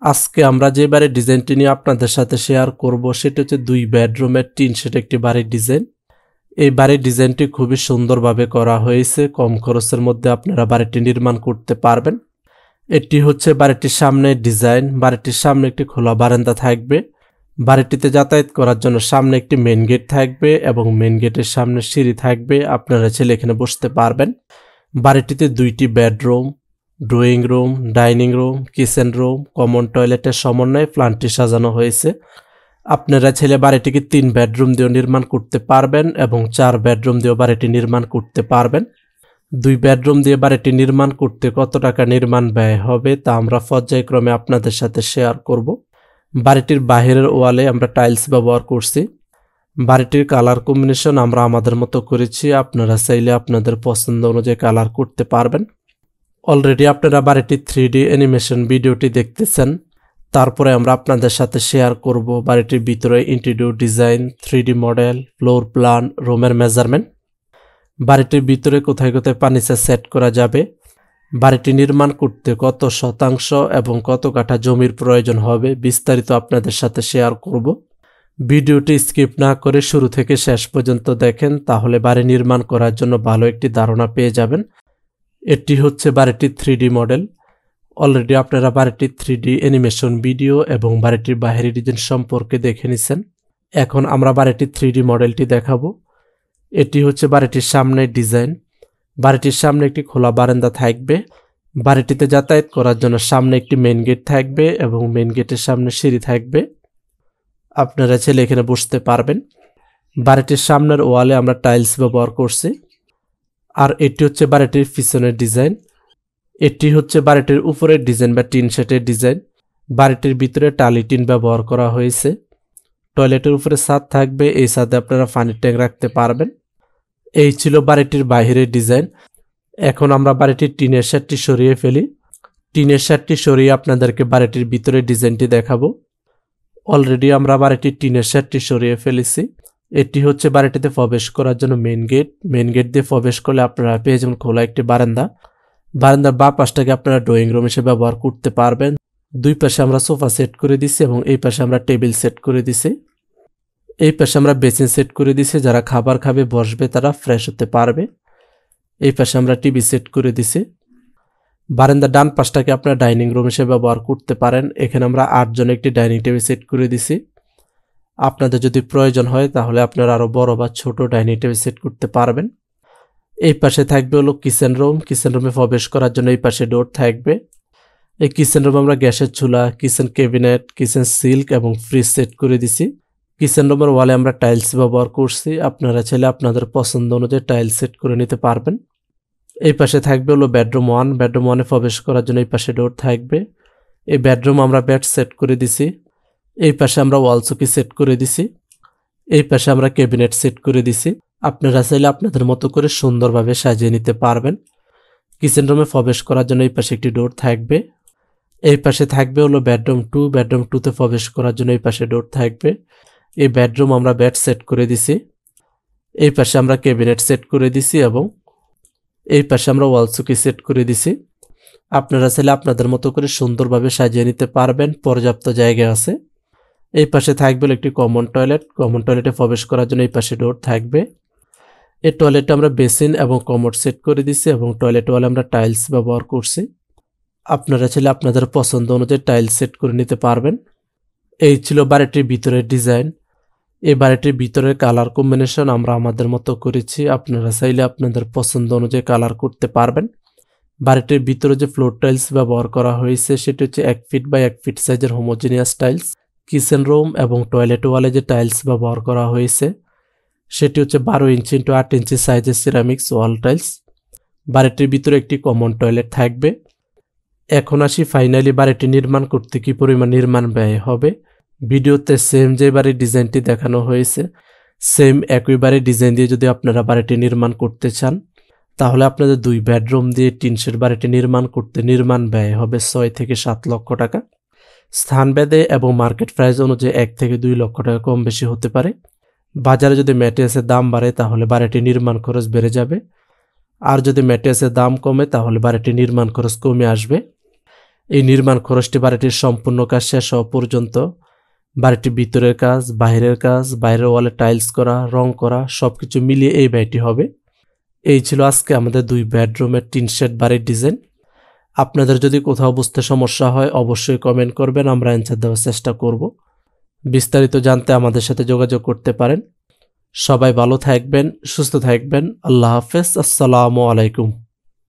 আজকে আমরা যে বাড়ির ডিজাইনটি নিয়ে আপনাদের সাথে শেয়ার করব সেটা হচ্ছে 2 বেডরুমের টিন শেড একটি বাড়ির ডিজাইন। এই বাড়ির ডিজাইনটি খুবই সুন্দরভাবে করা হয়েছে, কম খরচের মধ্যে আপনারা বাড়িটি নির্মাণ করতে পারবেন। এটি হচ্ছে বাড়িটির সামনে ডিজাইন। বাড়িটির সামনে একটি খোলা বারান্দা থাকবে। বাড়িটিতে যাতায়াত করার জন্য সামনে একটি মেন গেট থাকবে এবং মেন গেটের সামনে সিঁড়ি থাকবে, আপনারা ছেলে এখানে বসতে পারবেন। বাড়িটিতে 2টি bedroom, drawing room, dining room, kitchen room, common টয়লেটের সমন্বয়ে প্ল্যানটি সাজানো হয়েছে। আপনারা ছেলে বাড়িটিকে 3 বেডরুম দিয়েও নির্মাণ করতে পারবেন এবং 4 বেডরুম দিয়েও বাড়িটি নির্মাণ করতে পারবেন। 2 বেডরুম দিয়ে বাড়িটি নির্মাণ করতে কত টাকা নির্মাণ ব্যয় হবে তা আমরা পর্যায়ক্রমে আপনাদের সাথে শেয়ার করব। বাড়িটির বাহিরের ওয়ালে আমরা টাইলস ব্যবহার করছি। বাড়িটির কালার কম্বিনেশন আমরা আমাদের মতো করেছি, আপনারা চাইলে আপনাদের পছন্দ অনুযায়ী কালার করতে পারবেন। অলরেডি আপনারা বাড়িটির 3D অ্যানিমেশন ভিডিওটি দেখতেছেন, তারপরে আমরা আপনাদের সাথে শেয়ার করব বাড়িটির ভিতরে interior design, 3D model, floor plan, রুমের মেজারমেন্ট। বাড়িটির ভিতরে কোথায় কোথায় ফার্নিচার সেট করা যাবে, বাড়িটি নির্মাণ করতে কত শতাংশ এবং কত কাঠা জমির প্রয়োজন হবে বিস্তারিত আপনাদের সাথে শেয়ার করব। ভিডিওটি স্কিপ না করে শুরু থেকে শেষ পর্যন্ত দেখেন, তাহলে বাড়ি নির্মাণ করার জন্য ভালো একটি ধারণা পেয়ে যাবেন। এটি হচ্ছে বাড়িটির 3D মডেল। অলরেডি আপনারা বাড়িটির 3D অ্যানিমেশন ভিডিও এবং বাড়িটির বাহিরি ডিজাইন সম্পর্কে দেখে নিছেন। এখন আমরা বাড়িটির 3D মডেলটি দেখাবো। এটি হচ্ছে বাড়িটির সামনের ডিজাইন। বাড়িটির সামনে একটি খোলা বারান্দা থাকবে। বাড়িটিতে যাতায়াত করার জন্য সামনে একটি মেন গেট থাকবে এবং মেন গেটের সামনে সিঁড়ি থাকবে, আপনারা ছেলে এখানে বসতে পারবেন। বাড়িটির সামনের ওয়ালে আমরা টাইলস ব্যবহার করছি। আর এটি হচ্ছে বাড়িটির পিছনের ডিজাইন। এটি হচ্ছে বাড়িটির উপরের ডিজাইন বা টিন শেডের ডিজাইন। বাড়িটির ভিতরে টালি টিন ব্যবহার করা হয়েছে। টয়লেটের উপরে ছাদ থাকবে, এই ছাদে আপনারা পানির ট্যাঙ্ক রাখতে পারবেন। এই ছিল বাড়িটির বাহিরের ডিজাইন। এখন আমরা বাড়িটির টিনের শেডটি সরিয়ে ফেলি। টিনের শেডটি সরিয়ে আপনাদেরকে বাড়িটির ভিতরের ডিজাইনটি দেখাবো। অলরেডি আমরা বাড়িটির টিনের শেডটি সরিয়ে ফেলেছি। এটি হচ্ছে বাড়িটিতে প্রবেশ করার জন্য মেন গেট। মেন গেট দিয়ে প্রবেশ করলে আপনারা পেয়ে যাবেন খোলা একটি বারান্দা। বারান্দার বাঁ পাশটাকে আপনারা ড্রয়িং রুম হিসেবে ব্যবহার করতে পারবেন। 2 পাশে আমরা সোফা সেট করে দিছি এবং এই পাশে আমরা টেবিল সেট করে দিছি। এই পাশে আমরা বেসিন সেট করে দিছি, যারা খাবার খাবে বসবে তারা ফ্রেশ হতে পারবে। এই পাশে আমরা টিভি সেট করে দিছি। বারান্দার ডান পাশটাকে আপনারা ডাইনিং রুম হিসেবে ব্যবহার করতে পারেন। এখানে আমরা 8 জন একটি ডাইনিং টেবিল সেট করে দিছি। আপনাদের যদি প্রয়োজন হয় তাহলে আপনারা আরো বড় বা ছোট ডাইনিং টেবিল সেট করতে পারবেন। এই পাশে থাকবে হলো কিচেন রুম। কিচেন রুমে প্রবেশ করার জন্য এই পাশে ডোর থাকবে। এই কিচেন রুমে আমরা গ্যাসের চুলা, কিচেন ক্যাবিনেট, কিচেন সিল্ক এবং ফ্রিজ সেট করে দিছি। কিচেন রুমের ওয়ালে আমরা টাইলস ব্যবহার করছি, আপনারা চাইলে আপনাদের পছন্দ অনুযায়ী টাইলস সেট করে নিতে পারবেন। এই পাশে থাকবে হলো বেডরুম 1। বেডরুম 1-এ প্রবেশ করার জন্য এই পাশে ডোর থাকবে। এই বেডরুম আমরা বেড সেট করে দিছি। এই পাশে আমরা ওয়াল চৌকি সেট করে দিছি। এই পাশে আমরা ক্যাবিনেট সেট করে দিছি। আপনারা চাইলে আপনাদের মতো করে সুন্দরভাবে সাজিয়ে নিতে পারবেন। কিচেন রুমে প্রবেশ করার জন্য এই পাশে একটি ডোর থাকবে। এই পাশে থাকবে হলো বেডরুম 2। বেডরুম 2-তে প্রবেশ করার জন্য এই পাশে ডোর থাকবে। এই বেডরুম আমরা বেড সেট করে দিছি। এই পাশে আমরা ক্যাবিনেট সেট করে দিছি এবং এই পাশে আমরা ওয়াল চৌকি সেট করে দিছি। আপনারা চাইলে আপনাদের মতো করে সুন্দরভাবে সাজিয়ে নিতে পারবেন, পর্যাপ্ত জায়গা আছে। এই পাশে থাকবে একটি কমন টয়লেট। কমন টয়লেটে প্রবেশ করার জন্য এই পাশে ডোর থাকবে। এই টয়লেটে আমরা বেসিন এবং কমোড সেট করে দিছি এবং টয়লেট ওয়ালে আমরা টাইলস ব্যবহার করছি। আপনারা চাইলে আপনাদের পছন্দ অনুযায়ী টাইলস সেট করে নিতে পারবেন। এই ছিল বাড়িটির ভিতরের ডিজাইন। এই বাড়িটির ভিতরের কালার কম্বিনেশন আমরা আমাদের মতো করেছি, আপনারা চাইলে আপনাদের পছন্দ অনুযায়ী কালার করতে পারবেন। বাড়িটির ভিতরে যে ফ্লোর টাইলস ব্যবহার করা হয়েছে সেটি হচ্ছে 1 ফিট বাই 1 ফিট সাইজের হোমোজেনিয়াস টাইলস। কিচেন রুম এবং টয়লেট ওয়ালে যে টাইলস ব্যবহার করা হয়েছে সেটি হচ্ছে 12 ইঞ্চি × 8 ইঞ্চি সাইজের সিরামিক্স ওয়াল টাইলস। বাড়িটির ভিতরে একটি কমন টয়লেট থাকবে। এখন আসি ফাইনালি বাড়িটি নির্মাণ করতে কি পরিমাণ নির্মাণ ব্যয় হবে। ভিডিওতে সেম যে বাড়ির ডিজাইনটি দেখানো হয়েছে সেম একই বাড়ির ডিজাইন দিয়ে যদি আপনারা বাড়িটি নির্মাণ করতে চান তাহলে আপনাদের 2 বেডরুম দিয়ে টিন শেড বাড়িটি নির্মাণ করতে নির্মাণ ব্যয় হবে 6 থেকে 7 লক্ষ টাকা। স্থানভেদে এবং মার্কেট প্রাইস অনুযায়ী 1 থেকে 2 লক্ষ টাকা কম বেশি হতে পারে। বাজারে যদি ম্যাটেরিয়ালসের দাম বাড়ে তাহলে বাড়িটি নির্মাণ খরচ বেড়ে যাবে, আর যদি ম্যাটেরিয়ালসের দাম কমে তাহলে বাড়িটি নির্মাণ খরচ কমে আসবে। এই নির্মাণ খরচটি বাড়িটির সম্পূর্ণ কাজ শেষ হওয়া পর্যন্ত, বাড়িটির ভিতরের কাজ, বাইরের কাজ, বাইরের ওয়ালে টাইলস করা, রং করা, সবকিছু মিলিয়ে এই ব্যয়টি হবে। এই ছিল আজকে আমাদের 2 বেডরুমের টিন শেড বাড়ির ডিজাইন। আপনাদের যদি কোথাও বুঝতে সমস্যা হয় অবশ্যই কমেন্ট করবেন, আমরা অ্যান্সার দেওয়ার চেষ্টা করব। বিস্তারিত জানতে আমাদের সাথে যোগাযোগ করতে পারেন। সবাই ভালো থাকবেন, সুস্থ থাকবেন। আল্লাহ হাফেজ। আসসালামু আলাইকুম।